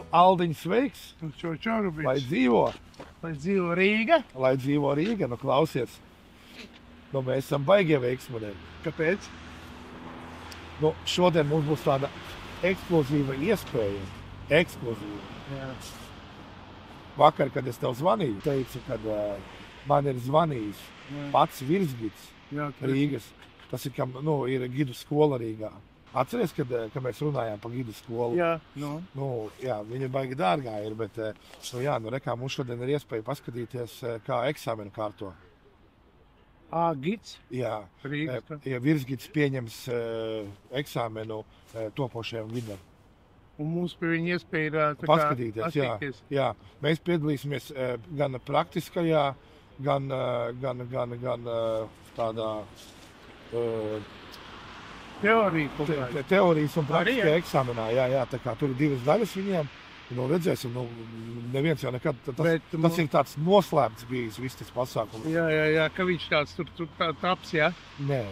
Aldiņš sveiks, Čorubiņš. lai dzīvo Rīga. Lai dzīvo Rīga, nu klausies. Nu, mēs esam baigie veiksmēji. Kāpēc? Nu, šodien mums būs tāda ekskluzīva iespēja. Ekskluzīva. Jā. Vakar, kad es tev zvanīju, teicu, kad man ir zvanījis pats virsgids Jā, Rīgas. Tas ir, ir gidu skola Rīgā. Atceries, kad mēs runājām par gidu skolu? Jā, Viņa baigi dārgā ir, bet rekā mums šodien ir iespēja paskatīties, kā eksāmenu kārto. Gids? Jā, Rīgas. ja virsgids pieņems eksāmenu topošajam gidam. Un mums pie viņa iespēja paskatīties. Jā. Mēs piedalīsimies gan praktiskajā, gan tādā teorijas un praktiskajā eksāmenā. Jā, tā kā tur ir divas daļas viņiem. Redzēsim, neviens jau nekad. Tas ir tāds noslēpts bijis viss tas pasākums. Jā, ka viņš tāds tur taps, jā? Nē,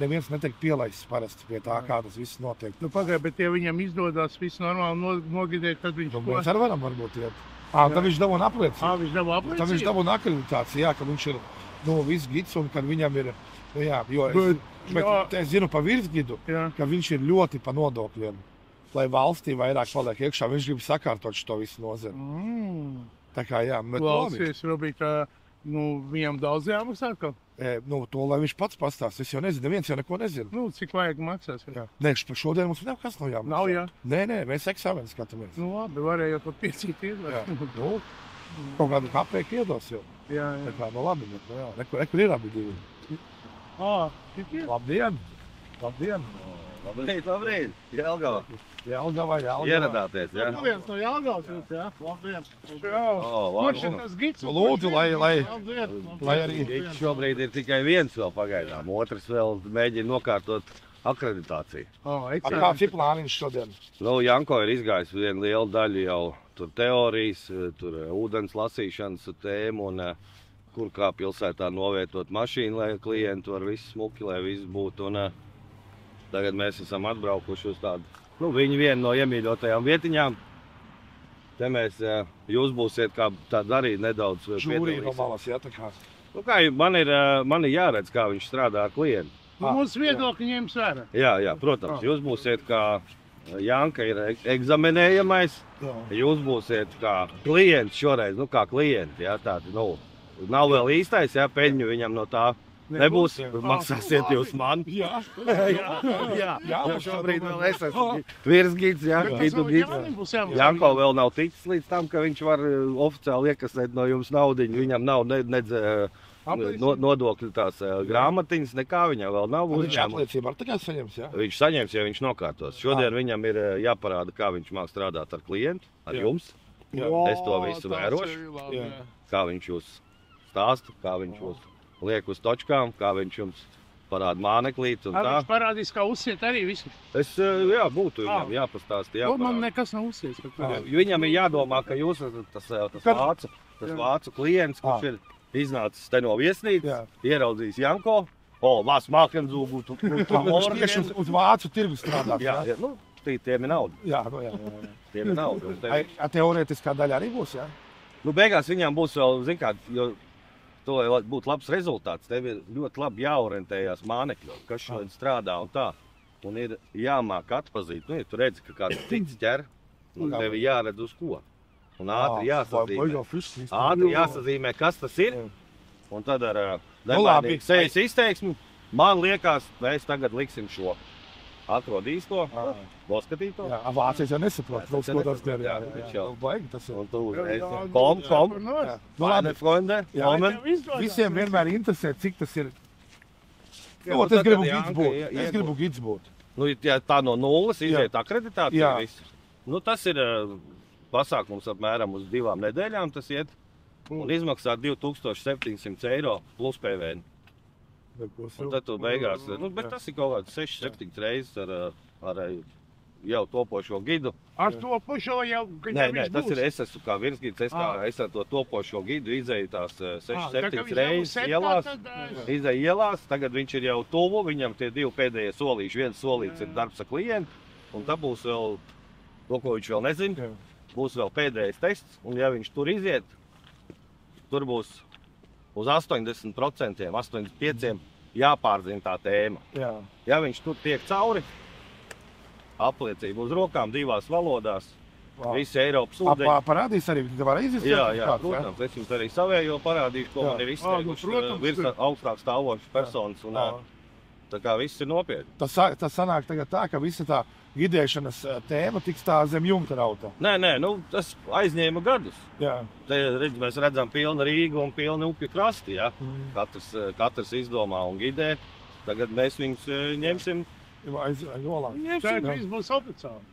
neviens netiek pielaists parasti pie tā, kā tas viss notiek. Pagaid, bet ja viņam izdodas viss normāli nogidēt, tad viņš... Mēs arī varam varbūt iet. Tad viņš dabūna apliecību. Viņš dabūna apliecību? Tad viņš dabūna akreditāciju, jā, ka viņš ir viss gids un kad viņam ir... Es zinu pa virsgidu, ka viņš ir ļoti pa nodokļiem. Lai valstī vairāk paliek iekšā, viņš grib sakārtot šo visu nozari. Tā kā, jā, bet klausies, Robīt, viņam daudz jāmaksā atkal? To, lai viņš pats pastāst, es jau nezinu, neviens jau neko nezinu. Cik vajag maksās? Nē, šodien mums nekas nav jāmaksā. Nav, jā? Nē, mēs eksāmeni skatāmies. Labi, varēja pat piecīt kaut kādu kapēku iedos jau. Jā. Tā kā, labi, bet, jā, nekur ir abi divi. Labdien! Labrīt, Jelgava. Jelgava. Ieradāties, jā? Viens no Jelgavas jums, jā? Labdien. Kurš ir tas gids? Lūdzu, lai arī... Gids šobrīd ir tikai viens vēl pagaidām. Otrs vēl mēģina nokārtot akreditāciju. Kāds ir plāniņš šodien? Janko ir izgājis vienu lielu daļu jau tur teorijas, tur ūdens lasīšanas tēmu un kur kā pilsētā novietot mašīnu, lai klienti var visu smuki, lai viss būtu. Tagad mēs esam atbraukuši uz tādu, viņu vienu no iemīļotajām vietiņām. Te mēs, jūs būsiet kā tā darīt nedaudz žūrī no malas, jā, tā kā. Man ir jāredz, kā viņš strādā ar klientu. Mūsu viedokļi ņems vērā. Jā, protams, jūs būsiet kā Janka ir eksaminējamais, jūs būsiet kā klients šoreiz, kā klienti, jā, tādi, nav vēl īstais, jā, peļņu viņam no tā. Nebūs, maksāsiet jūs man. Jā, šobrīd vēl es esmu virsgids, gidu gids. Janko vēl nav ticis līdz tam, ka viņš var oficiāli iekasēt no jums naudiņu. Viņam nav nedz nodokļu tās grāmatiņas, nekā viņam vēl nav. Viņš apliecību ar tikai saņems, jā? Viņš saņems, ja viņš nokārtos. Šodien viņam ir jāparāda, kā viņš māk strādāt ar klientu, ar jums. Es to visu vērošu, kā viņš jūs stāsta, kā viņš jūs liek uz točkām, kā viņš jums parāda māneklīt un tā. Viņš parādīs, kā uzsiet arī visu? Būtu viņam jāpastāsta, jāparāda. Man nekas nav uzsiets. Viņam ir jādomā, ka jūs esat tas vācu klients, kurš ir iznācis te no viesnīcas, ieraudzījis Janko. Lās mākenzūgu, tieši uz vācu tirgu strādāt. Jā, tiem ir nauda. Jā. Tiem ir nauda. Teorētiskā daļa arī būs, jā? Beigās viņam būs vēl, zin kā, jo to būtu labs rezultāts. Tev ir ļoti labi jāorientējās mānekļos, kas šodien strādā un tā. Un ir jāmāk atpazīt. Ja tu redzi, ka kāds cits ķer, tev ir jāredz uz ko. Un ātri jāsazīmē, kas tas ir. Un tad ar nevainīgu sejas izteiksmi man liekas, mēs tagad liksim šo. Atrod īsto, noskatīt to. Vācijas jau nesaprot, ko tas der. Baigi tas ir. Un tu uzreiz. Kom. Meine Freunde. Visiem vienmēr interesē, cik tas ir. Es gribu gids būt. Ja tā no nulles iziet akreditācija viss. Tas ir pasākums apmēram uz 2 nedēļām tas iet. Un izmaksā 2700 eiro plus PVN. Un tad tu beigās, bet tas ir kaut kāds 6-7 reizes ar jau topošo gidu. Ar topošo jau, ka Nē, tas ir es esmu kā virsgids, es ar to topošo gidu izēju tās 6-7 reizes ielās, tagad viņš ir jau tuvu, viņam tie 2 pēdējie solīši, viens solīts ir darbs ar klientu, un tā būs vēl to, ko viņš vēl nezina. būs vēl pēdējais tests, un ja viņš tur iziet, tur būs uz 80%, 85% jāpārzina tā tēma. Jā. Ja viņš tur tiek cauri, apliecība uz rokām 2 valodās, visi Eiropas ūdeņi. Parādīs arī, ka var izjust? Jā, protams, es jums arī savējo parādīšu, ko man ir izteikuši augstāk stāvošas personas, un tā kā viss ir nopietni. Tas sanāk tagad tā, ka visa tā gidēšanas tēma tiks tā zem jumta rauta. Nē, nu, tas aizņēma gadus. Jā. Te mēs redzam pilnu Rīgu un pilnu upju krasti, ja? Katrs izdomā un gidē. Tagad mēs viņus ņemsim. Šeit viss būs oficiāli.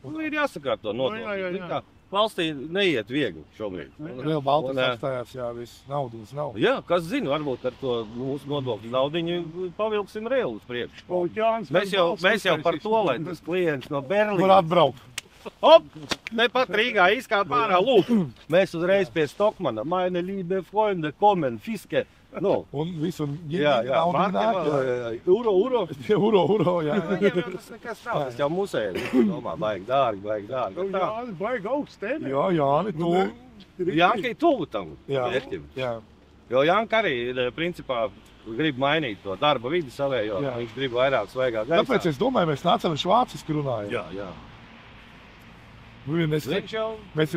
Nu, ir jāsakārto noteikti. Valstī neiet viegli šobrīd. Vēl Baltijas apstājās, jā, viss naudas nav. Jā, kas zina, varbūt ar to mūsu nodokļu naudiņu pavilksim reāli uz priekšu. Mēs jau par to, lai tas klients no Berlīnas var atbraukt. Nepat Rīgā izkāp ārā, lūk. Mēs uzreiz pie Stokmana. Meine liebe Freunde kommen, fiske. Nu. Un visu jā, Uro, jā. Viņiem tas nekas nav, tas jau musēļi. Domā, baigi dārgi. Baigi augsts tevi. Jā, Jāni, tu. Jānkai tuvu tam vērķim. Jo Jānka arī, principā, grib mainīt to darba vidi savējo. Viņš grib vairāk svaigā gaisā. Tāpēc es domāju, mēs nācam švāciski runājam. Jā. Mēs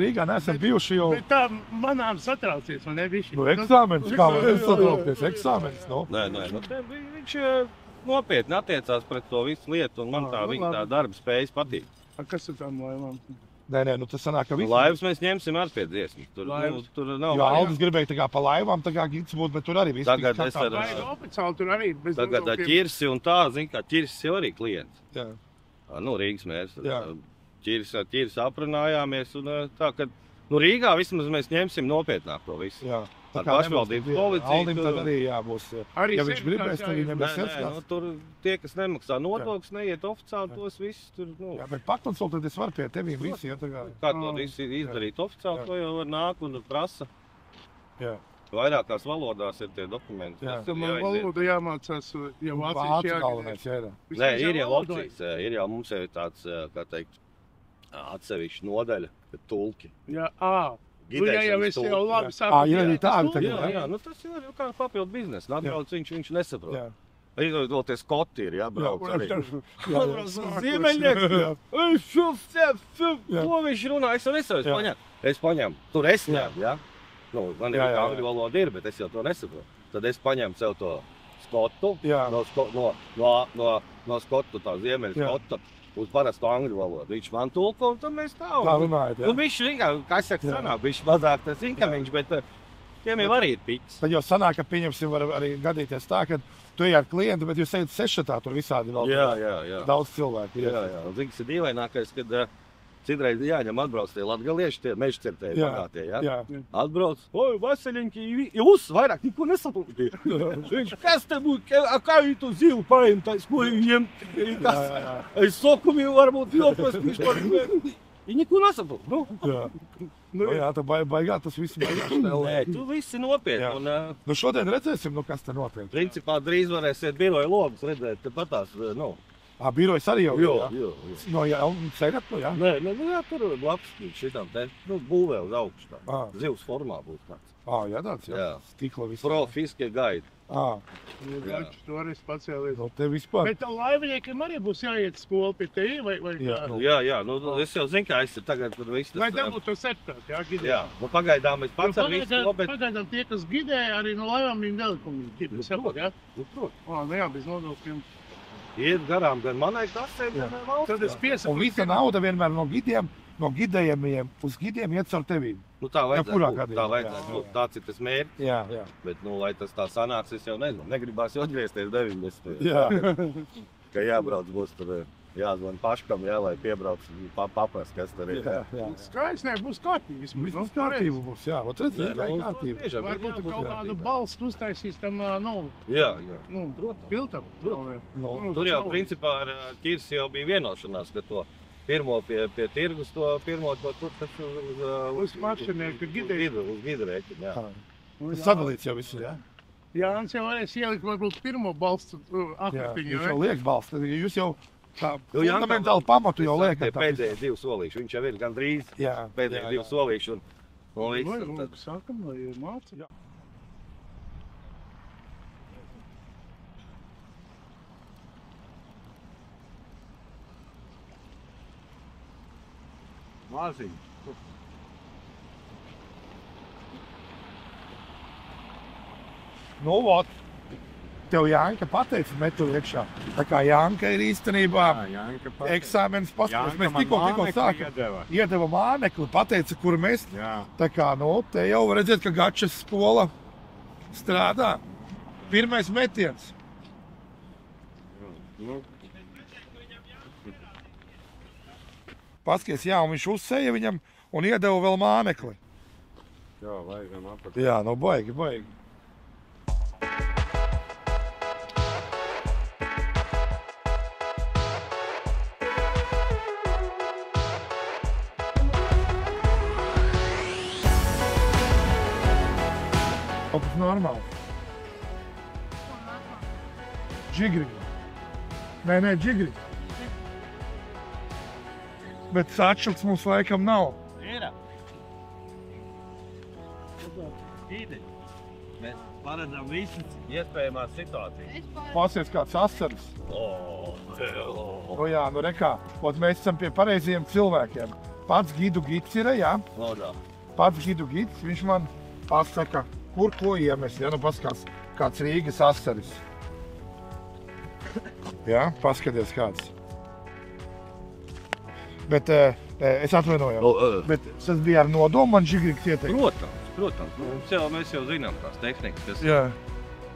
Rīgā neesam bijuši jau... Bet tā manām satraucies, man nebišķi. Nu, eksāmenis, kā var satraukties? Eksāmenis, nu? Nē, viņš nopietni attiecās pret to visu lietu, un man viņa tā darba spējas patīk. Kas ir tām laivām? Nē, nu tas sanāk, ka viss... Laivas mēs ņemsim ar pie dziesmas. Tur nav... Jā, Aldis gribēja tā kā pa laivām, tā kā gids būt, bet tur arī viss... Tagad es ar... Oficiāli tur arī... Tagad ķirsi un tā, zin kā, ķirsis jau arī klients. Jā. Nu, Rīgas mērs. Jā. Ķirs aprunājāmies, un tā, ka Rīgā vismaz mēs ņemsim nopietnāk to visu. Jā. Ar pašvaldības policiju. Aldim tad arī jābūs. Ja viņš gribēs, tad viņam ir certifikāts. Nu, tur tie, kas nemaksā nodokļus, neiet oficiāli, tos visus tur, nu... Jā, bet pakonsultēties var pie tevīm visi, ja tā kā... Kā to visu izdarīt oficiāli, to jau var nāk un prasa. Jā. Vairākās valodās ir tie dokumenti. Jā. Man valoda jāmācās, ja vācieši galvenais, jā. Nē, ir jau opcijas, ir jau mums jau tāds, kā teikt, atsevišķi nodaļa, bet tulki. Jā, jau es jau labi saprotu. Ir arī tādi tagad. Jā, nu tas jau ir kā papildu biznesa. Atbrauc viņš nesaprot. Vēl tie skoti ir, jābrauc arī. Ziemeļnieks. Ko viņš runā? Es jau nesaprotu. Es paņemu. Tur es ņemu, jā. Nu, man ir angļu valoda ir, bet es jau to nesaprotu. Tad es paņemu sev to skotu. No skotu, tā ziemeļa skota. Uz parastu angļu valodu. Viņš man tulko, un tad mēs tā runājat, jā. Nu, viņš vienkārši, kā saka, sanāk, viņš mazāk tas inkamiņš, bet tiem jau arī ir piks. Tad jau sanāk, ka pieņemsim var arī gadīties tā, ka tu ej ar klientu, bet jūs ejat sešatā tur visādi vēl. Jā. Daudz cilvēku. Jā. Zini, ir dīvainākais, kad citreiz jāņem atbrauc tie latgalieši, tie mežcirtēji pagātie, jā? Atbrauc, oi, Vaseļinki, jūs vairāk neko nesaprotiet. Viņš, kas te būtu, kā viņi tu zilu paimtais, ko viņiem, es sokumi varbūt jopras, viņš par viņi neko nesaprot, nu? Jā, tā baigā, tas viss baigā. Nē, tu visi nopietni. Nu šodien redzēsim, nu kas te nopietni. Principā drīz varēsiet biroja logus redzēt, te patās, nu. Birojas arī jau? Jā. No sēgat, nu jā? Nē, tur blakus šitam te, nu, būvē uz augšu tā. Zivs formā būs tāds. Jā, tāds, jā. Stikla viss. Profiskie gaidi. Tu arī spacēlies. No te vispār. Bet laivniekiem arī būs jāiet skolu pie tevi, vai kā? Jā, nu, es jau zinu, kā es ir tagad tur viss. Vai dabūt to sertifikātu, jā, gidē? Jā, nu pagaidām es pats ar visu to, bet... Pagaidām tie, kas gidē, arī no laivām viņi nelikumu ķipi, sapot, jā? Nu, prot. Jā, bez nodokļiem. Iet garām gan manai kasē, gan valsts. Tad es piesaku. Un visa nauda vienmēr no gidējumiem uz gidiem iet caur tevīm. Nu tā vajadzētu būt, tāds ir tas mērķis. Jā. Bet, nu, lai tas tā sanāks, es jau nezinu. Negribās jau atgriezties 90. Jā. Ka jābrauc būs tur, jāzvan paškam, jā, lai piebrauc paprast, kas tur ir. Jā. Skaidrs, ne, būs kārtība. Būs kārtība būs, jā. Ot redz, kārtība. Varbūt kaut kādu balstu uztaisīs tam, Jā. Piltam. Tur jau, principā, ar ķirsi jau bija vienošanās, ka to pirmo pie tirgus, to pirmo to tur taču uz mašinieku gidē. Uz gida rēķinu, jā. Sadalīts jau visu, jā. Jānis jau varēs ielikt varbūt pirmo balstu aktiņu, jūs jau liek balstu. Jūs jau tā fundamentāli pamatu jau liekam. Tie pēdējie 2 solīši, viņš jau ir gandrīz pēdējie 2 solīši. Un sākam, lai māca. Maziņi. Nu, vot, tev Jānka pateica metu iekšā. Tā kā Jānka ir īstenībā eksāmenes paskatās. Mēs tikko sākam. Iedeva mānekli, pateica, kur mest. Tā kā, nu, te jau var redzēt, ka Gačas skola strādā. Pirmais metiens. Paskaties, jā, un viņš uzsēja viņam un iedeva vēl mānekli. Jā, vajag apat. Jā, nu baigi. Tas normāli. Džigri. Nē, džigri. Bet atšķirts mums laikam nav. Ir. Mēs paredzam visas iespējamās situācijas. Pasies kāds asaris. Nu jā, nu rekā. Mēs esam pie pareizajiem cilvēkiem. Pats gidu gids ir, jā? Pats gidu gids, viņš man pasaka, kur ko iemest. Ja, nu paskās, kāds Rīgas asaris. Jā, paskaties kāds. Bet es atvainojos. Bet tas bija ar nodomu man Džigriks ieteikt. Protams. Mēs jau zinām tās tehnikas, kas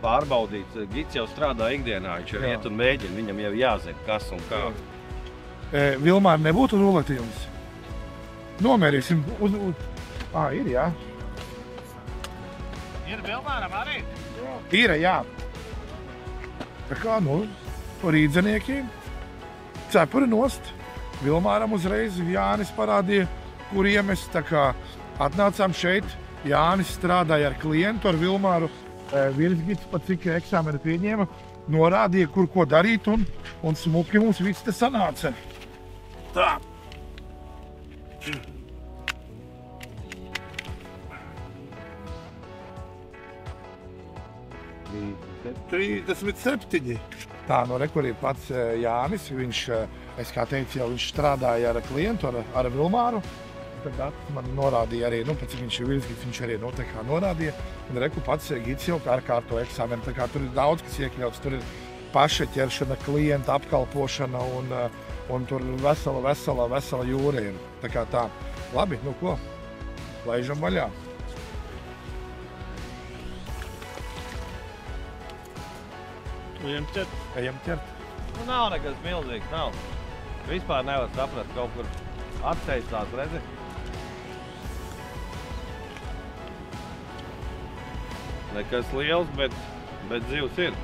pārbaudīts. Gids jau strādā ikdienā, viņš jau iet un mēģina, viņam jau jāzina, kas un kā. Vilmār nebūtu ruletījums? Nomērīsim. Ir, jā. Ir Vilmāram arī? Ir, jā. Tā kā, nu, rīdzeniekiem cepuri nost. Vilmāram uzreiz Jānis parādīja, kur iemest. Tā kā atnācām šeit, Jānis strādāja ar klientu, ar Vilmāru virsgids, pat cik eksāmenu pieņēma, norādīja, kur ko darīt, un smuki mums viss te sanāca. Tā. 37. Tā, nu re, kur ir pats Jānis, viņš, es kā teicu, jau viņš strādāja ar klientu, ar Vilmāru. Tad man norādīja arī, nu, pēc viņš ir virsgids, viņš arī, nu, tā kā norādīja. Un re, kur pats gids jau kā kārto eksāmenu, tā kā tur ir daudz, kas iekļauts, tur ir pašaķeršana, klienta apkalpošana un tur vesela jūra ir. Tā kā tā. Labi, nu ko, laižam vaļā. Ejam ķert. Nu, nav nekas milzīgs, nav. Vispār nevar saprast, kaut kur atteicās, redzi. Nekas liels, bet zivs ir.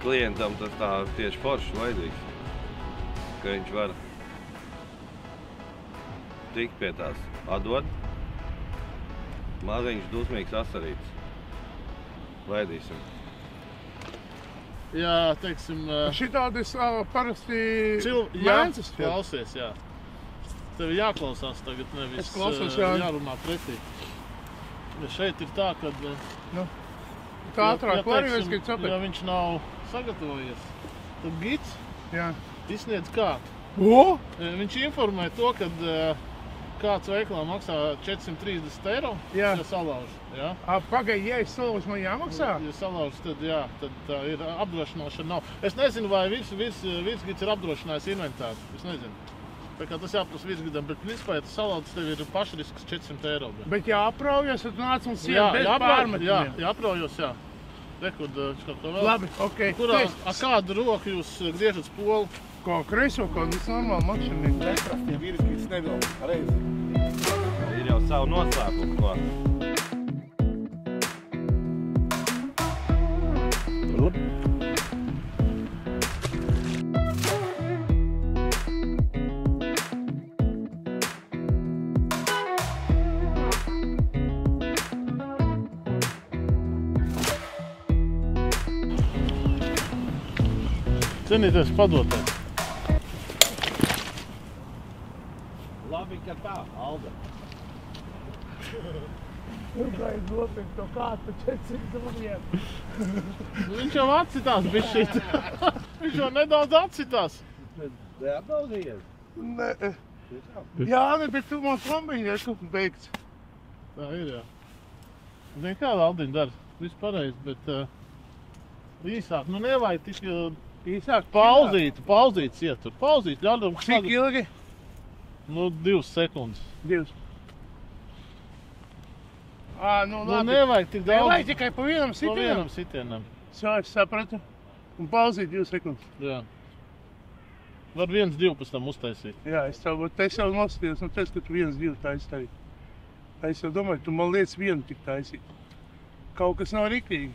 Klientam tas tā tieši foršs vajadzīgs, ka viņš var tikt pie tās atdod. Maziņš dusmīgs asarīts. Laidīsim. Jā, teiksim... Šitādi parasti... Jānis klausies, jā. Tev jāklausās tagad, nevis jārunā pretī. Šeit ir tā, kad... Tā ātrāk varēs, ka sapēt. Ja viņš nav sagatavojies, tad gids izsniedz kā? Viņš informē to, kad kāds veikalā maksā 430 €, ja salauž. Pagaidi, ja es salauž, man jāmaksā? Ja salauž, tad jā, tad ir apdrošināšana nav. Es nezinu, vai virsgids ir apdrošinājis inventāru. Es nezinu. Tā kā tas jāprasa virsgidam, bet principā, ja tas salaudzis, tev ir pašrisks 400 €. Bet jāapraujas, tad nāc un sien bez pārmetumiem. Jā, jāapraujos, jā. Rekud, kaut ko vēl. Labi, okei. Kādu roku jūs griežat spolu? Ko kreiso, ko viss normāli makšana. Neprastie virsgids nevēl reizi. Ir jau savu noslēpumu, ko. Cenīties padotēt. Tikai tā, Alda. Turpēc nopirkt to kādu 400 rubļiem. Viņš jau atcitās bišķīt. Viņš jau nedaudz atcitās. Neapdaudījies? Nē. Jāni, bet tu man kombiņi esi beigts. Tā ir, jā. Zini, kāda Aldiņa dara? Viss pareizi, bet īsāk. Nu, nevajag tik Īsāk. pauzītas ietur. Pauzīt, ļaudam. Cik ilgi? Nu, 2 sekundes. 2. Nu, Nu, labi. nevajag tik daudz. Nevajag tikai pa vienam Pa sitienam. vienam sitienam. Es sapratu. Un pauzīt 2 sekundes. Jā. Var 1-2 pēc tam uztaisīt. Jā, es jau nostājos no tevis, ka tu 1-2 taisi tagad. Es jau domāju, tu man lietas vienu tik taisīt. Kaut kas nav riktīgi.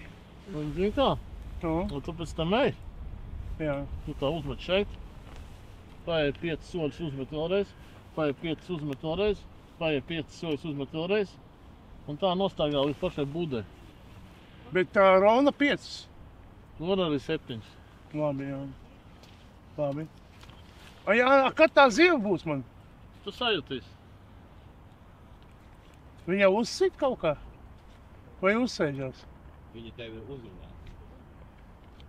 Un zini kā? Nu, Un tu pēc tam ej. jā. Tu tā uzmet šeit. Paiet 5 soļus uzmet vēlreiz. Paiet 5 uzmet vēlreiz. Paiet 5 soļus uzmet vēlreiz. Un tā nostāgā līdz pašai būdē. Bet tā Rona 5. Nu, var arī 7. Labi, jā. Labi. Jā, kad tā zieva būs man? Tu sajūtīs. Viņa uzsit kaut kā? Vai uzsēžās? Viņi tevi uzrunā.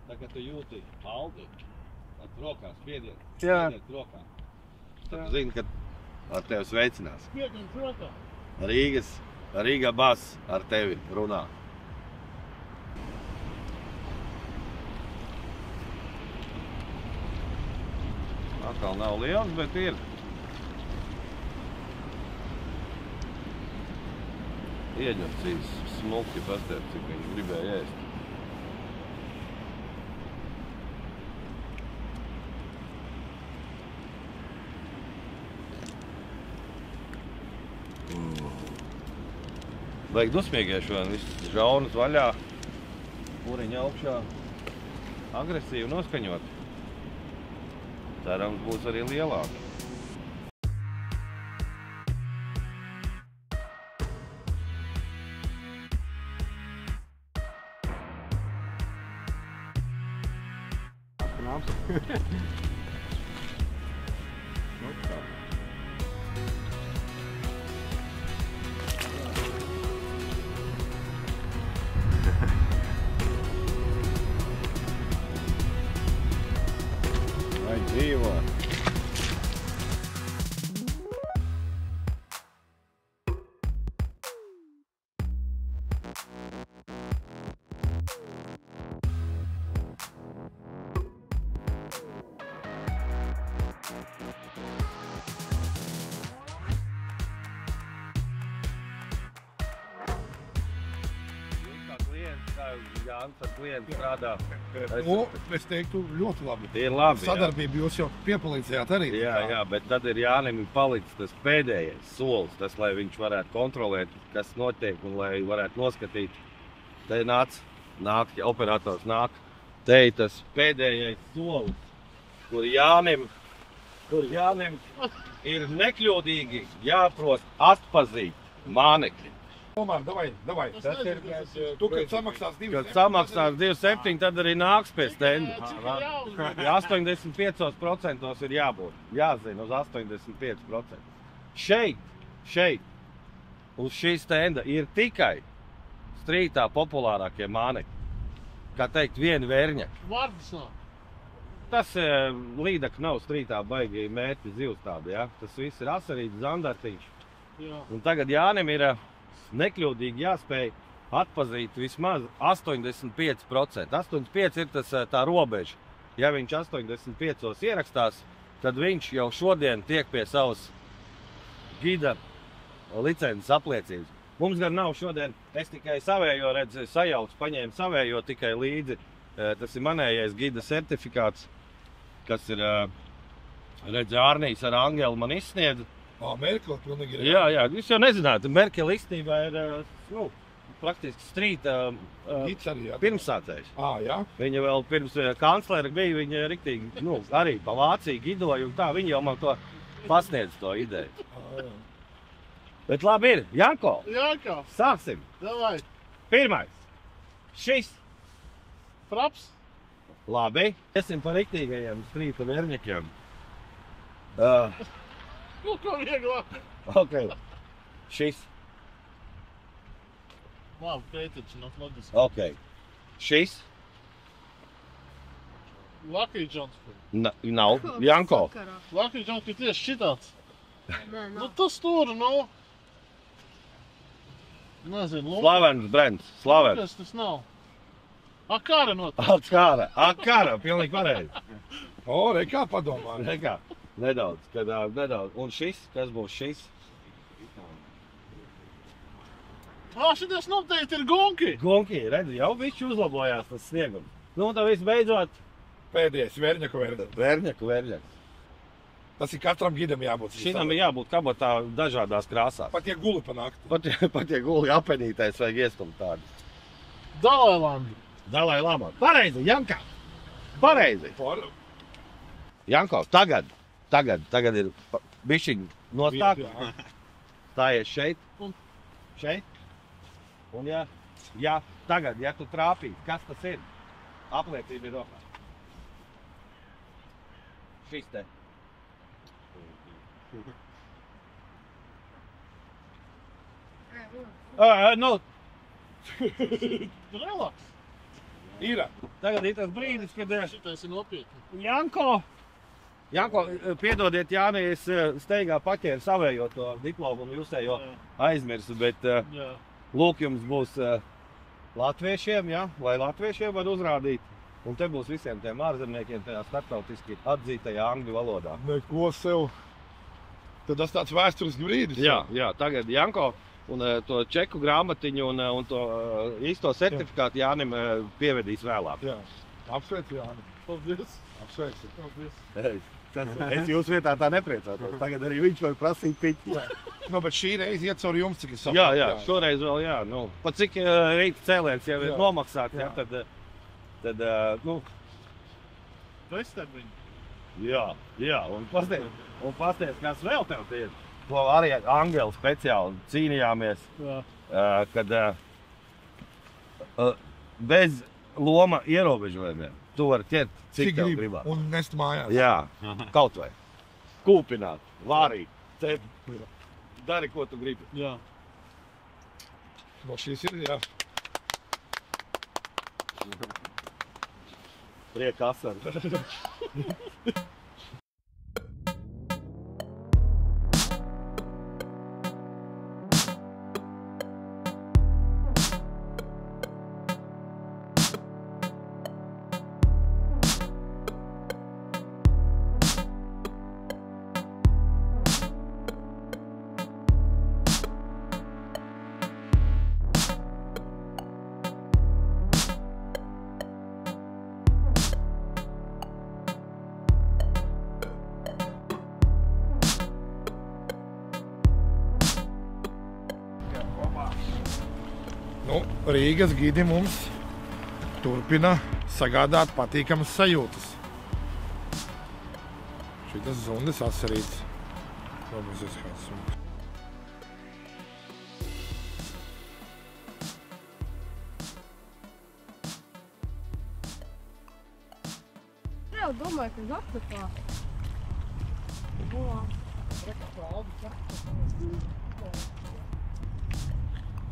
Tagad tu jūti Aldi ar rokās, spiediet rokā. Tad tu zini, ka ar tevi sveicinās. Spiediens rokā. Rīga Bas ar tevi runā. Atkal nav liels, bet ir. Ieņemts smuki, pastāv, cik viņš gribēja ēst. Vajag dusmīgie šodien, viss žaunas vaļā, puriņa augšā, agresīvi noskaņot. Cerams, būs arī lielāki. Vai dzīvo? Jānis ar klientu strādā. Es teiktu ļoti labi. Ir labi, jā. Sadarbību jūs jau piepalīdzējāt arī. Jā, bet tad ir Jānim palicis tas pēdējais solis, tas, lai viņš varētu kontrolēt, kas notiek un lai varētu noskatīt. Te operators nāk. Te ir tas pēdējais solis, kur Jānim ir nekļūdīgi jāprost atpazīt mānekļi. Tomēr, davai. Tu, kad samaksās 2,7. Kad samaksās 2,7, tad arī nāks pie stenda. 85% ir jābūt. Jāzina uz 85%. Šeit, uz šī stenda ir tikai strītā populārākie mānekļi. Kā teikt, vieni vērņaki. Vārds nav. Tas līdaka nav strītā baigi mērķi zivs tādi, ja? Tas viss ir asarīts, zandartiņš. Jā. Un tagad Jānim ir nekļūdīgi jāspēj atpazīt vismaz 85%. 85% ir tā robeža. Ja viņš 85% ierakstās, tad viņš jau šodien tiek pie savas gida licences apliecības. Mums gan nav šodien, es tikai savējo redzu, sajaucu, paņēmu savējo tikai līdzi. Tas ir manējais gida certifikāts, kas ir, redzu, Ārnijas ar Angelu man izsniedz. Merkele pilnīgi ir. Jā, jūs jau nezināt, Merkele īstenībā ir praktiski strīta pirmsācējs. Jā. Viņa vēl pirms kanclera bija, viņa riktīgi, arī pa Vāciju gidoja un tā, viņa jau man to pasniedz to ideju. Bet labi ir, Janko, sāksim. Davai. Pirmais, šis. Fraps. Labi, esam par riktīgajiem strīta vērņekiem. Nu, ko vieglāk. Ok. Šis. Labi, Pētiņš, nav loģiski. Ok. Šis. Lucky Jones. Nav. Janko. Lucky Jones ir tieši šitāds. Nē, Nu, nav. tas tur, nu. Nezinu, Slavens brands. Slavens. Lukas tas nav. Akara not. Akara. Akara. Pilnīgi pareizi. O, re, kā padomā. Nekā. Nedaudz. Kad, nedaudz. Un šis? Kas būs šis? Šitas noteikti ir gonki. Gonki. Redzi, jau višķi uzlabojās tas sniegums. Nu, tā viss beidzot. Pēdējais, Vērņaku Vērņaku. Vērņaku. Tas ir katram gidam jābūt. Šitam ir jābūt kabatā dažādās krāsās. Pat ja guli pa nakti. Pat ja guli apenītais vajag iestumt tādu. Dalailand. Dalai Lama. Pareizi, Janka. Pareizi. Janko, tagad ir bišķiņ nostāk. Stājies šeit. Šeit. Un ja tagad, ja tu trāpīsi, kas tas ir? Apliecība ir rokā. Šis te. Nu, Relaks. Ir. tagad ir tas brīdis, kad Šitais ir nopietni. Janko, piedodiet, Jāni, es steigā paķēru savējo to diplomu un jūsējo aizmirsu, bet Jā. lūk, jums būs latviešiem, ja? Lai latviešiem var uzrādīt. Un te būs visiem tiem ārzemniekiem tajā starptautiski atzītajā angļu valodā. Neko sev. Tad tas tāds vēsturisks brīdis. Jā, tagad Janko un to čeku grāmatiņu un to īsto certifikātu Jānim pievedīs vēlāk. Jā. Apsveic, Jāni. Paldies. Apsveic. Paldies. Es jūs vietā tā nepriecātos. Tagad arī viņš var prasīt piķi. Nu, bet šī reize iet caur jums, cik es saprotu. Jā, šoreiz vēl jā. Nu, pat cik rīta cēliens jau ir nomaksāts, jā, tad nu, Vesterbiņi. jā, un pasties, kas vēl tev tie ir. To arī Angeli speciāli cīnījāmies, Jā. kad bez loma ierobežojumiem tu vari ķert, cik tev gribi. gribās. Un nest mājās. Jā, kaut vai. Kūpināt, vārīt, cep, dari, ko tu gribi. Jā. No šīs ir, jā. Prieka asari. Nu, Rīgas gidi mums turpina sagādāt patīkamas sajūtas. Šitas zundes asarīts. Labasies kāds suns. Jā, domāju, ka Zakatā.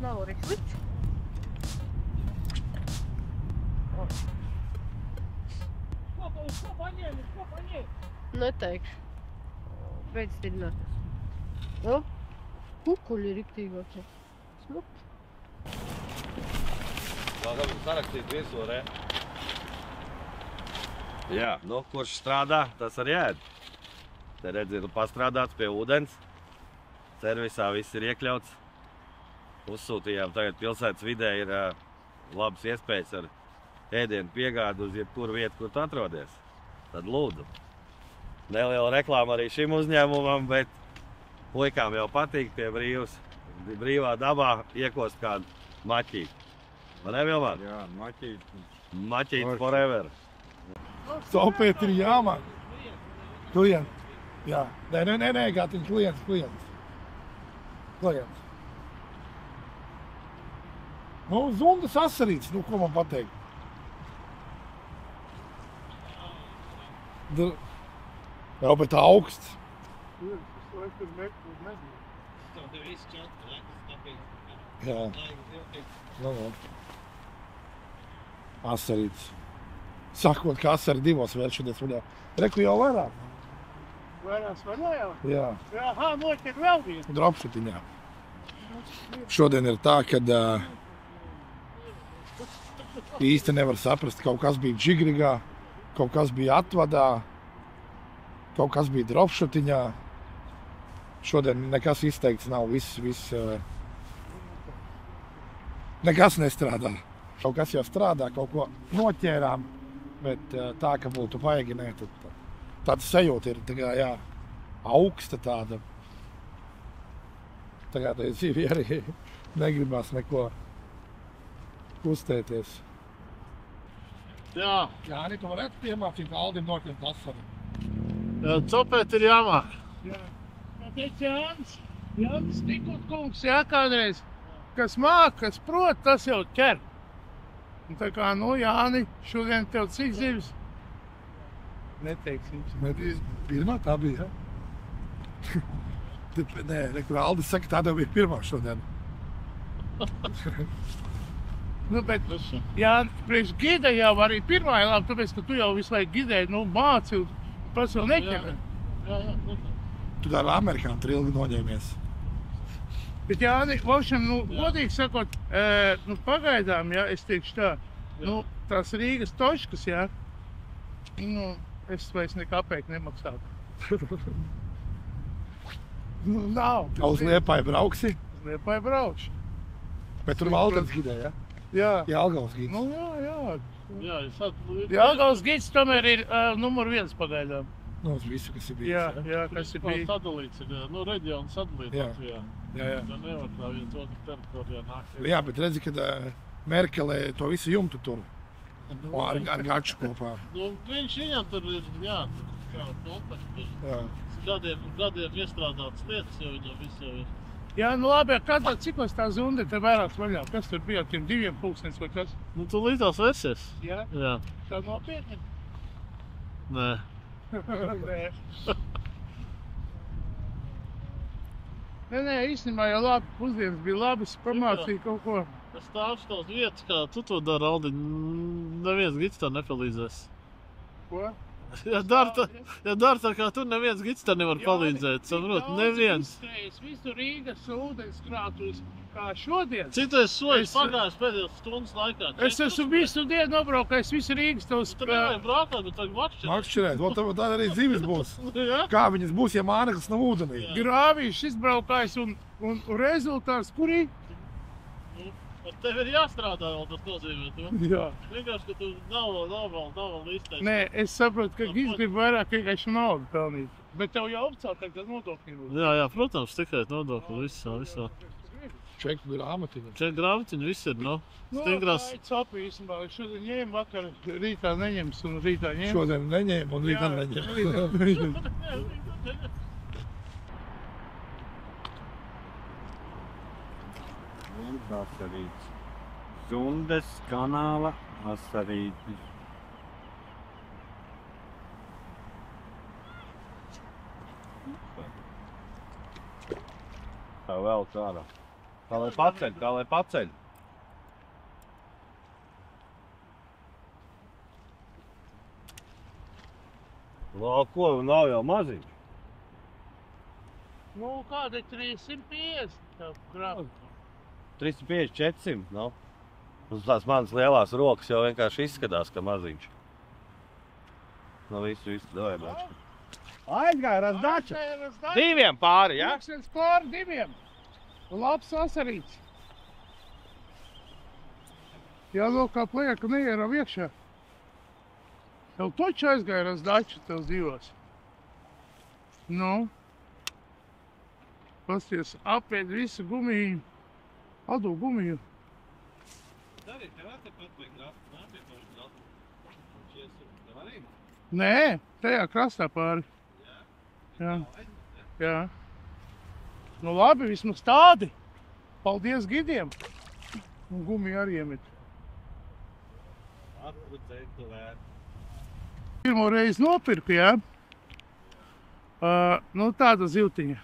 Nav rikliķu. Ko paņēmi? Neteikšu. Beidz tirināties. Nu, kukuļi riktīgākie. Smuki. Vēl gribam sarakstīt viesorē. Jā, nu, kurš strādā, tas arī ēd. Te redzi, ir pastrādāts pie ūdens. Servisā viss ir iekļauts. Uzsūtījām tagad pilsētas vidē ir labas iespējas ar ēdienu piegādu uz jebkuru vietu, kur tu atrodies. Tad lūdzu. Neliela reklāma arī šim uzņēmumam, bet puikām jau patīk pie brīvā dabā iekost kādu maķīti. Man nevilmāt? Jā, maķīt. Maķīti forever. Sopēt ir jāmāk. Klients. Jā. Nē, gātiņ, klients. Nu, zundas asarīts, nu, ko man pateikt? Jā, bet augsts. Ko es tur nezinu. Tev viss čatri, tāpēc. Jā. Nu. Asarīts. Sakot, ka asari divos vēl šodien vaļā. Reku jau vairāk. Vairās vaļā jau? Jā. Aha, noķer vēl vienu. Dropšutiņā. Šodien ir tā, kad īsti nevar saprast, kaut kas bija džigrigā, kaut kas bija atvadā, kaut kas bija dropšutiņā. Šodien nekas izteikts nav, viss nekas nestrādā. Kaut kas jau strādā, kaut ko noķērām, bet tā, ka būtu paigi, nē, tāda sajūta ir, tā kā, jā, augsta tāda. Tagad dzīvi arī negribas neko kustēties. Jā. Jā, arī tu varētu piemācīt Aldim nokļūt asari. Jā, copēt ir jāmāk. Jā. Teic Jānis Tikut kungs, jā, kādreiz, kas māk, kas prot, tas jau ķer. Un tā kā, Jāni, šodien tev cik zivis? Neteiksim. Pirmā tā bija, ja? Nē, kur Aldis saka, tā tev bija pirmā šodien. Bet, jā, priekš gida jau arī pirmā ir labi, tāpēc, ka tu jau visu laiku gidēji, māci, un pats vēl neķeri. Jā. Tu tā ar amerikāņu tur ilgi noņēmies. Bet, Jāni, Valšam, godīgi sakot, pagaidām, jā, es teikšu tā, tās Rīgas točkas, jā, es vairs nekapēki nemaksātu. Nav. Uz Liepāju brauksi, Uz Liepāju braukšu. bet tur Valdens gidē, ja? Jā. Jelgavas gids. Jā. Jā, Jelgavas gids tomēr ir numur 1 pagaidām. Uz visu, kas ir bijis. Jā, kas ir bijis. Sadalīts ir, reģionu sadalīt Latvijā. Jā. Nevar tā viens otru teritorijā nākt. Jā, bet redzi, kad Merkelē to visu jumtu tur. Ar Gaču kopā. Viņš viņam tur ir, jā, kā kontakti. Jā. Gadiem iestrādātas lietas, jo viņam viss jau ir. Jā, labi, kādā cikos tā zunde te vairāks vaļā? Kas tur bija ar tiem 2 pulkstens vai kas? Tu līdz versijas? Jā. Jā. Tā nopietni? Nē. Nē, īstenībā jau labi, pusdienas bija labas, pamācīja kaut ko. Es stāvšu tās vietas, kā tu to dari, Aldi, neviens gids tā nepalīdzēs. Ko? Ja dar tā kā tu, neviens gids tā nevar palīdzēt, saprot, neviens. Visu Rīgas ūdens krātuvis, kā šodien. Cik tu esi soļus pagājis pēdējās stundas laikā? Es esmu visu dienu nobraukājis, visu Rīgas tavs. Tu nevajag braukāt, bet tagad makšķerēt. Makšķerēt, tā arī zivis būs. Kā viņas būs, ja māneklis nav ūdenī? Grāvīšs izbraukājis un rezultāts, kurī? Ar tevi ir jāstrādā vēl, tas nozīmē to. Jā. Vienkārši, ka tu nav vēl līstēs. Nē, es saprotu, ka Gids grib vairāk vienkārši naudu pelnīt. Bet tev jau apcelt tagad nodokļi būs. Jā, protams, tikai nodokļi visā. Čeku grāmatiņa. Čeku grāmatiņa viss ir, stingrās. Tā ir capi īstenībā. Šodien ņēmu vakar, rītā neņems un rītā ņems. Šodien neņēmu un rītā neņem. Asarītis. Zundes kanāla asarītis. Tā vēl kādā. Tā lai paceļ. Ko, nav jau maziņš? Kāda 350 grāmatu. 350, 400, nav. Uz tās manas lielās rokas jau vienkārši izskatās, ka maziņš. Visu, davai, bačka. Aizgāja razdača. 2 pāri, ja? Pulkstens pāri 2. Labs asarīts. Jālūk, kā plieka neieram iekšā. Tev toču aizgāja razdača tev dzīvos. Pasties, apiet visu gumiju. Adu gumiju. Dari, tev attepat vai grāft? Nē, tajā krastā pāri. Jā. Labi, vismaz tādi. Paldies gidiem. Un gumiju arī iemet. Pirmo reizi nopirku, jā. Nu, tāda ziltiņa.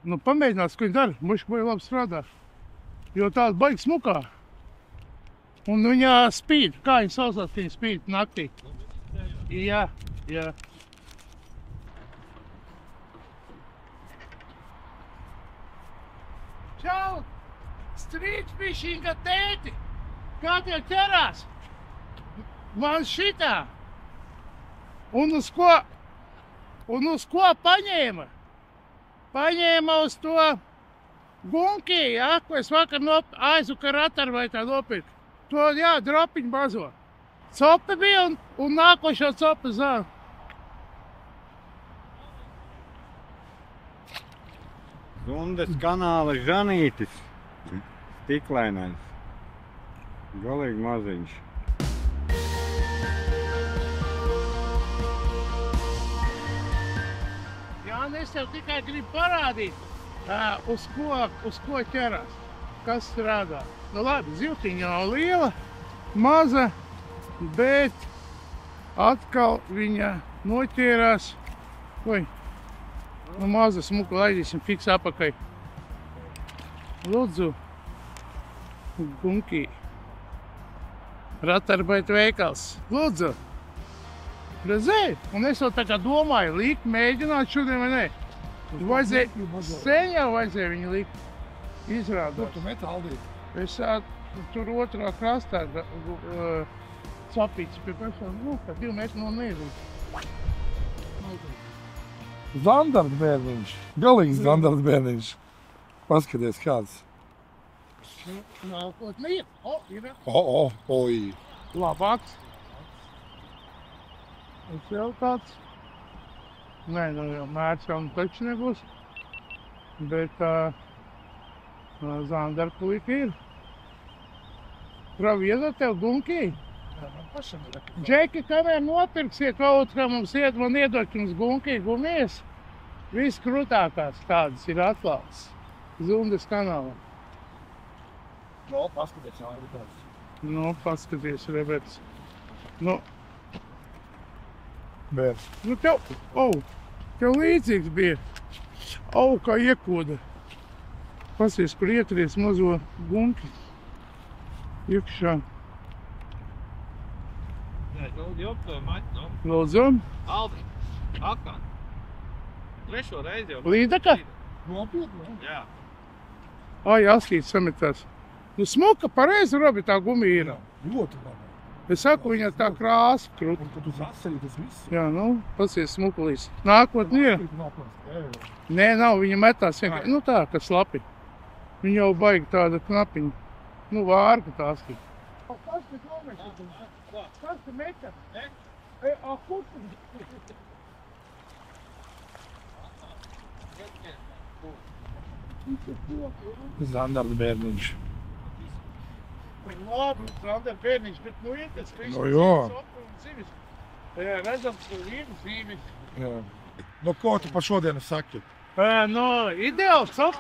Nu, pamēģinās, ko viņi dara. Muška vai labi strādā. Jo tāda baigi smukā. Un viņa spīd. Kā viņa saucās, ka viņa spīd naktī? Jā, jā. Čau! Strītfišinga tēti! Kā tev ķerās? Man šitā! Un uz ko paņēma? Paņēma uz to gunki, ja? Ko es vakar aizvuka rataru vai tā nopirku. To, jā, dropiņu bazo. Cope bija un nākošo cope zāle. Zundes kanāla Žanītis. Stiklainais. Galīgi maziņš. Jā, es tev tikai gribu parādīt, uz ko ķerās, kas strādā. Nu labi, ziltiņa nav liela, maza, bet atkal viņa noķērās. Oi, nu maza smuka, laidīsim fiks apakai. Lūdzu, gunki, Ratarbait veikals, lūdzu. Redzēji, un es vēl tā kā domāju, likt, mēģināt šodien vai nē. Sen jau vajadzēja viņu likt, izrādāt. Kur tu met Aldīt? Es tur otrā krastā capīts pie pašām, nu, kā 2 metru no nezinu. Zandards bērniņš, galīgs zandards bērniņš. Paskaties kāds. Nākotnē ir, ir. Oi. Labāks. Un vēl tāds. Nē, nu jau mērķis jau taču nebūs. Bet zandarpuika ir. Prav iedot tev gunkī. Džeki, kamēr nopirksiet kaut kā mums iet, man iedot jums gunkī gumies. Viss krūtākās tādas ir atklātas. Zundes kanāla. No, paskaties, jau ir tāds. Nu, paskaties, Reberts. Nu, Bērns. nu tev līdzīgs bija. Kā iekoda. Pasies, kur ietries mazo gunki. Iekšā. Lūdzu. Aldi, atkal. Trešo reizi jau. Līdaka? Nopietni? Jā. Askīts sametās. Nu, smuka, pareizi robi tā gumija ir. Ļoti labi. Es saku, viņa tā krāsa krūt. Un kad uz aseli tas viss. Jā, nu, pasies smukulīs. Nākotnē ir. Nē, nav, viņa metās vienkārši. Nu tā, ka slapi. Viņa jau baigi tāda knapiņa. Nu, vārka tās ir. Kas te domāš? Kas te meta? Kur tu? Zandards bērniņš. Labi, Zandar bērniņš, bet nu ir tas viss. Nu, jā. Zivis. Redzams, ka ir zivis. Jā. Nu, ko tu par šodienu saki? Nu, ideāls sop.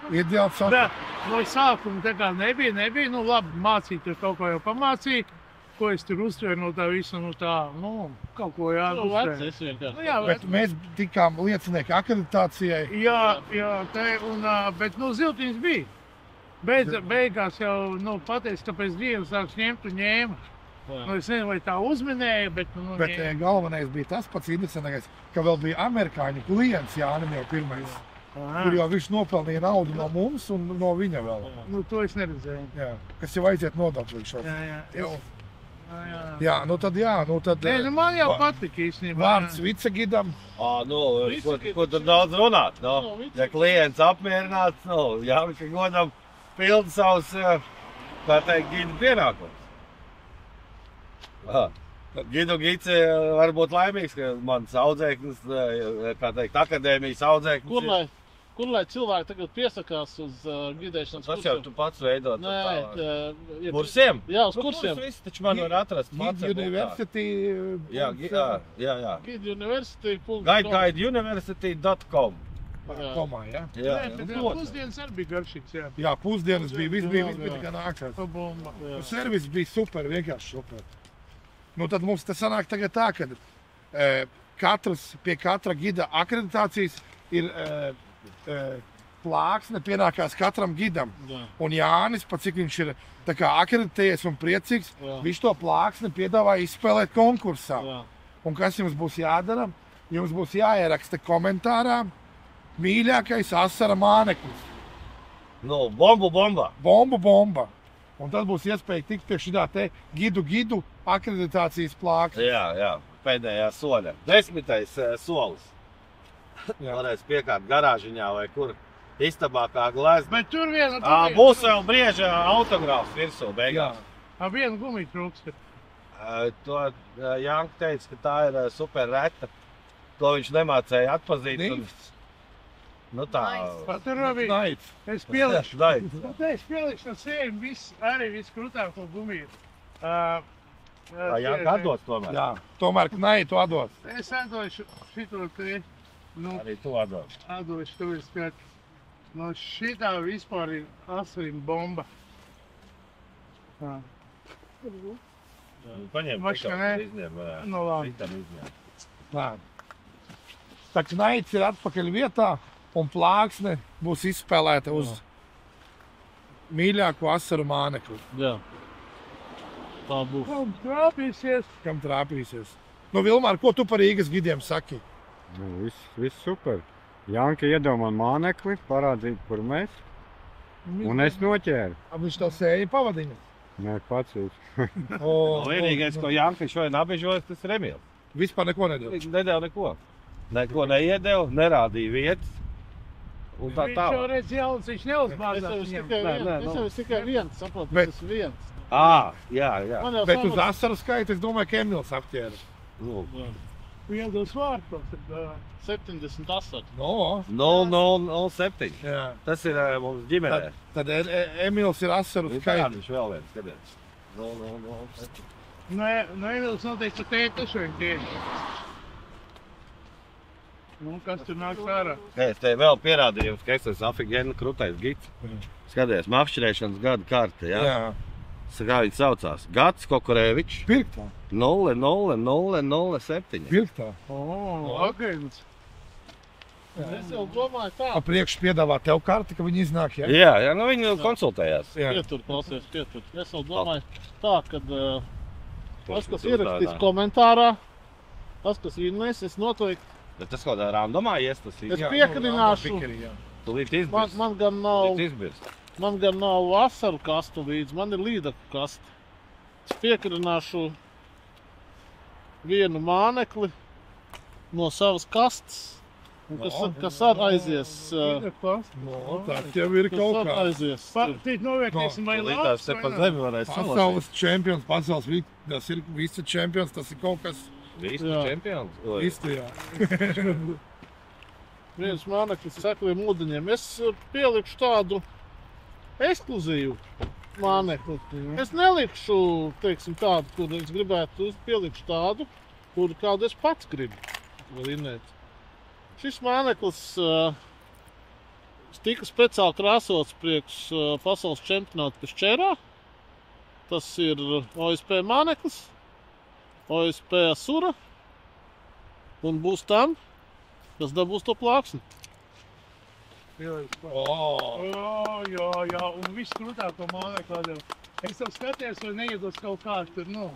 Ideāls saki? Bet no sākuma tā kā nebija. Nu, labi, mācīt, tur kaut ko jau pamācīja. Ko es tur uztvēru no tā visa, nu tā, nu, kaut ko jāuztvēr. Vecs es vienkārši. Nu, jā, Bet mēs tikām liecinieki akreditācijai. Jā, bet, nu, ziltiņas bija. Beigās jau, nu, pateicu, ka pēc dienas sāks ņemt un ņēma. Nu, es nezinu, vai tā uzminēja, bet, nu, Bet galvenais bija tas pats interesantākais, ka vēl bija amerikāņu klients Jānim jau pirmais. Kur jau viņš nopelnīja naudu no mums un no viņa vēl. Nu, to es neredzēju. Jā, kas jau aiziet nodot līdz šo. Jā, nu tad. Nē, nu, man jau patika īstenībā. Vārds vicegidam. Ko tur daudz runāt? Ja klients apmierināts, Jānis godam pilda savus, kā teikt, gidu pienākumus. Gidu gids var būt laimīgs, ka mans audzēknis, kā teikt, akadēmijas audzēknis. Kur lai cilvēki tagad piesakās uz gidēšanas Tas jau tu pats veidot. Nē, Kursiem? Jā, uz kursiem. Viss taču man var atrast. Gid University. Jā. Giduniversity.com Guideuniversity.com Komā, jā? Jā. Bet pusdienas arī bija garšīgs, jā. Jā, pusdienas bija, viss bija tikai nākās. Pabomba. Servis bija super, vienkārši super. Nu tad mums te sanāk tagad tā, ka pie katra gida akreditācijas ir plāksne pienākās katram gidam. Jā. Un Jānis, pat cik viņš ir tā kā akreditējies un priecīgs, viņš to plāksni piedāvā izspēlēt konkursā. Jā. Un kas jums būs jādara? Jums būs jāieraksta komentārā mīļākais asara māneklis. Nu, bomba. Bomba. Un tad būs iespēja tikt pie šitā te gidu akreditācijas plāksnes. Jā, pēdējā soļa. 10. solis. Varēs piekāpt garāžiņā vai kur istabā kā glezna. Bet tur viena Būs vēl brieža autogrāfs virsū beigās. Viena gumija trūkst. To Janka teica, ka tā ir super reta. To viņš nemācēja atpazīt. Nu tā. Tur bija. Naids. Es pielikšu. Naids. Es pielikšu no sējiem arī visu krūtāko gumiju. Janka atdos tomēr. Jā, tomēr Knaitu atdos. Es atdošu šito te. Arī tu atdos. Atdošu to ir skat. No šitā vispār ir asarim bomba. Paņem Maška, ne? Nu, labi. Tā Knaids ir atpakaļ vietā un plāksne būs izspēlēta uz mīļāko asaru mānekli. Jā. Tā būs. Kam trāpīsies? Nu, Vilmār, ko tu par Rīgas gidiem saki? Nu, viss super. Janka iedeva man mānekli, parādīt, kur mēs. Un es noķēru. Viņš tev sēja pavadiņas? Nē, pats jūs. Vienīgais, ko Janka šodien apbežojas, tas ir Emils. Vispār neko nedod. Nedēļ neko. Neko neiedeva, nerādīja vietas. Un tā Viņš tā. jau redz jauns, viņš neuzmācās viņam. Es jau tikai viens, saprotu, Bet- tas viens. Jā. Man jau Bet uz samats- asaru skaitu es domāju, ka Emils apķēra. Nu, Viegls vārtos. 78. No, 007. jā. Tas ir mums ģimenē. Tad Emils ir asaru skaitu. Parādīšu vēl viens, skaties. 007. No Emils noteikti pa tētašu viņa tieši. Nu, kas tur nāk ārā? Es te vēl pierādījums, ka es esmu afigēna krutais gids. Skaties, makšķerēšanas gada karte, jā? Jā. Kā viņi saucās? Gads Kokorevičs. Pirktā. 00007. Pirktā. Agents. Es jau domāju tā. Pa priekšu piedāvā tev karti, ka viņi iznāk, jā? Jā, nu viņi konsultējās. Jā. Pietur, klausies, pietur. Es jau domāju tā, ka tas, kas tur ierakstīs tādā. komentārā, tas, kas vinnēs, es noteikti, Bet tas kaut kādā randomā ies, tas ir. Es piekrināšu. Tūlīt izbirs. man gan nav, Tūlīt izbirs. man gan nav vasaru kastu līdz, man ir līdaku kasta. Es piekrināšu vienu mānekli no savas kastes, un kas ar aizies. Tā jau ir kaut Kas ar kā. aizies. Tīt novērtēsim, vai Tūlīt tās te pa zemi varēs salasīt. Pasaules čempions, tas ir visi čempions, tas ir kaut kas Visu Jā. čempions. Oi. īstajā. Viens māneklis sekliem ūdeņiem. Es pielikšu tādu ekskluzīvu mānekli. Es nelikšu, teiksim, tādu, kur es gribētu, pielikšu tādu, kur kādu es pats gribu vinnēt. Šis māneklis tika speciāli krāsots priekš pasaules čempionāta Pišķērā. Tas ir OSP māneklis, OSP Asura, un būs tam, kas dabūs to plāksni. Jā, un viss krūtāko māneklā. Es jau skatījos, vai neiedos kaut kā tur, nu.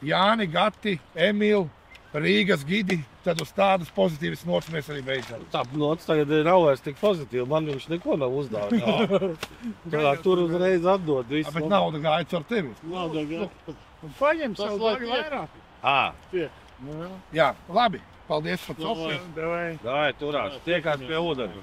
Jāni, Gati, Emil, Rīgas gidi, tad uz tādas pozitīvas nots mēs arī beidzam. Tā nots tagad nav vairs tik pozitīva. Man viņš neko nav uzdāvinājis. Tur uzreiz atdod visu. Bet nauda gāja caur tevi. Paņem Tas savu lai daļu tiek. vairāk. Jā, labi. Paldies par to. Davai. Davai, turās. Tiekās pie ūdens.